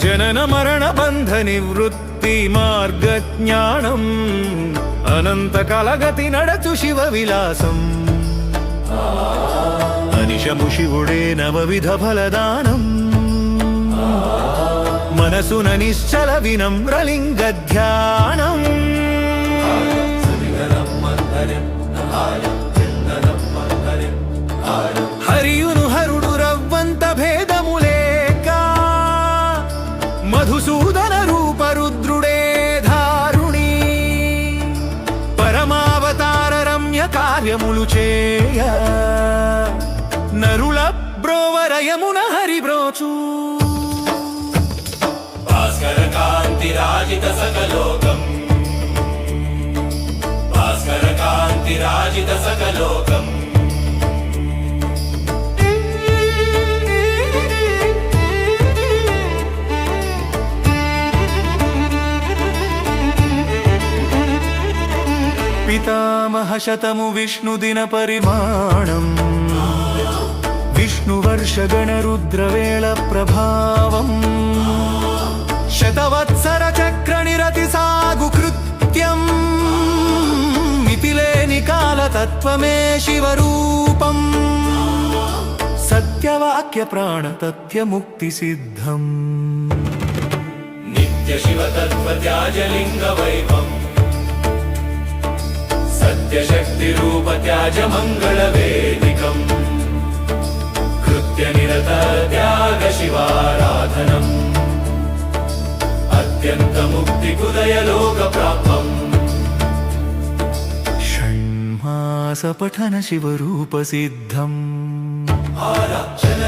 జనన మరణ బంధ నివృత్తి మార్గజ్ఞానం అనంత కలగతి నడచు శివ విలాసం అనిశము శివుడే నవవిధ ఫలదానం మనసున నిశ్చల వినమ్రలింగ ధ్యానం హరియును హరుడు రవ్వంత భేదములేక మధుసూదన రూప రుద్రుడే ధారుణి పరమావతార రమ్య కార్యములు చేయ నరుల బ్రోవరయమున హరిబ్రోచు భాస్కర కాంతి రాజిత సకలోకం భాస్కర కాంతి రాజిత సకలోకం పితామహ శతము విష్ణు దిన పరిమాణం విష్ణు వర్ష గణ రుద్రవేళ ప్రభావం శతవత్సర చక్ర నిరతి సాగు కృత్యం మితిలేని కాలతత్వమే శివరూపం సత్యవాక్య ప్రాణతత్య ముక్తి సిద్ధం నిత్య శివతత్వ త్యాజలింగ వైభవం సత్యశక్తి రూప త్యాజ మంగళ వేదికం కృత్య నిరత త్యాగ శివారాధనం అత్యంత ముక్తి కుదయ లోక ప్రాప్తం షణ్మాస పఠన శివరూప సిద్ధం ఆరాచన